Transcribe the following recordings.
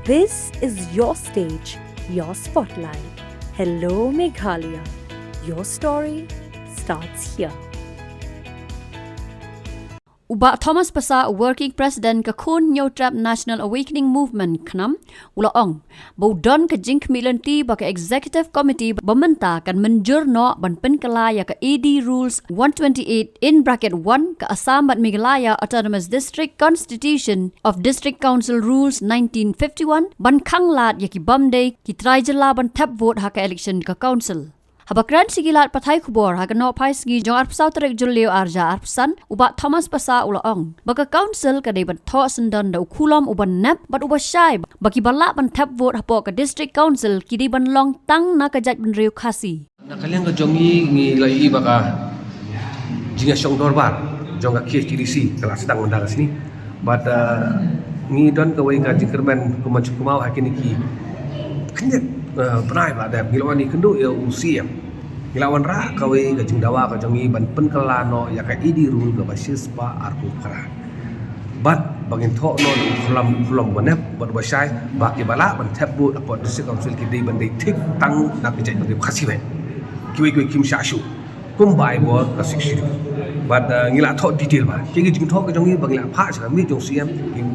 This is your stage, your spotlight. Hello, Meghalaya. Your story starts here. Uba Thomas Pasa, working president Kakun Nyotrap National Awakening Movement Knam, Ulaong, Baudon ka jing kemilanti baka executive committee bamenta kan menjurno ban penkelaya ka ED Rules 128 in bracket 1 ka Asam Meghalaya Autonomous District Constitution of District Council Rules 1951 ban kanglat yaki bamde ki trajala ban tap vote haka election ka council. Habakran sigilat patay kubor hagan no paisgi jong arpsaw tarik julio arja arpsan uba Thomas Pasa ulaong. Baka council kadai ban tho sendan da ukulam uban nap bat uba syai baki balak ban tap vote hapo ka district council kidi ban long tang na kajat ban riu khasi. Nakalian ka jongi ngi lai baka jinga syong dorbar jonga KHTDC kala sedang mendara sini. But ngi don ka wai ka jingkerman kumacu kumau hakini ki kenyet pernah ada gilawan ni kendu ya usia gilawan ra kawe gajing dawa ka jongi ban penkelano ya ka idi rule ka basis pa arku kara bat bangin tho no kulam banep bat basai baki bala ban tabu apa district council ki dei ban dei tik tang na ki jai ban khasi we kiwe kim shashu kum bai bo ka sikshi bat ngila tho detail ba ki gajing tho ka jongi bangila pha cha mi jong siam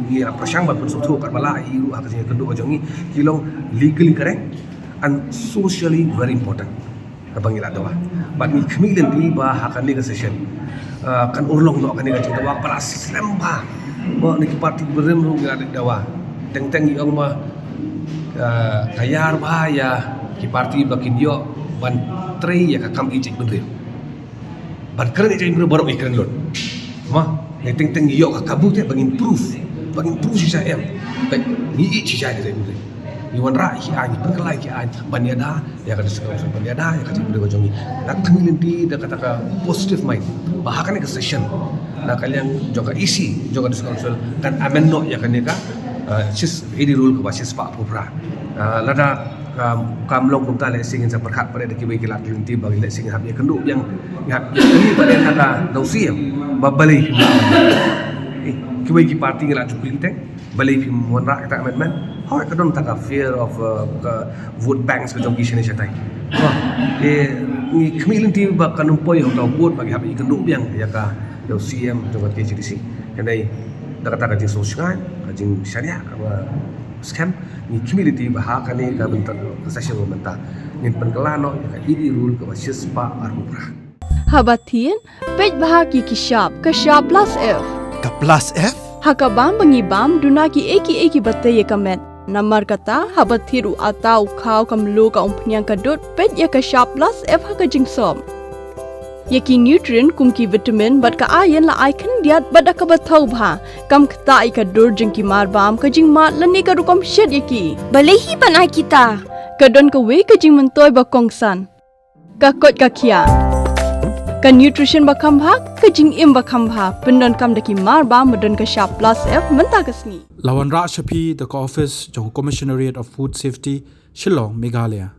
ngila prasang ban so tho ka bala i ru ha ka jing kendu ka jongi kilong legally correct and socially very important kabangila dawa but ni khmilen di ba hakan ni session kan urlong no kan ni ka dawa para sistem ba mo ni parti berem ru ga dawa teng yang ma kayar ba ya ki parti bakin yo ban tre ya ka kam ijik benre ban keren ijik benre baru ikran lon ma ni teng yo ka kabut ya bangin proof sisa em baik ni ijik ja ni benre Iwan ra hi ani penkelai ki ani banyada ya kada sekarang banyada ya kada benda jongi nak kemilinti da kata ka positive mind bahakan ke session na kalian joka isi joka council kan amenno ya kan ka sis ini rule ke basis pak popra lada kamlong kumta le singin sa perhat pada ki bagi lak kemilinti bagi le singin habia kendu yang ini pada kata dausiam babali ki bagi parti ngala cukup balik monrak kata amendment how ka don taka fear of vote banks ka jongi shene chatai ni kemilinti ba kanum poi ho ka vote bagi habi kendu biang ya ka yo CM jonga KHTDC kanai taka jing sosial ka jing syariah ka scam ni kemilinti ba ha kani ka bentar session menta ni penkelano ya ka idi rule ka basis pa arupra habatin pej bahaki ki sharp ka sharp plus F ka plus F Hakabam mengibam dunaki eki batay kamet. Namar kata habathiru atau kau kamlu ka umpnyang kadut pet ya ka sharp plus F haka jingsom. Yaki nutrient kumki vitamin bat ka iron la icon diat bat ka bathau bha kam kta I ka dur jingki mar bam ka jing mat lani ka rukom shed yaki. Balehi banai kita. Kadon ka we ka jing mentoy ba kongsan. Ka kot ka kia. Ka nutrition bakam bha ka jing im bakam bha pendon kam daki mar ba medon ka sharp plus F menta kasni Lawan Ra Shapi the office jong Commissionariat of Food Safety Shillong Meghalaya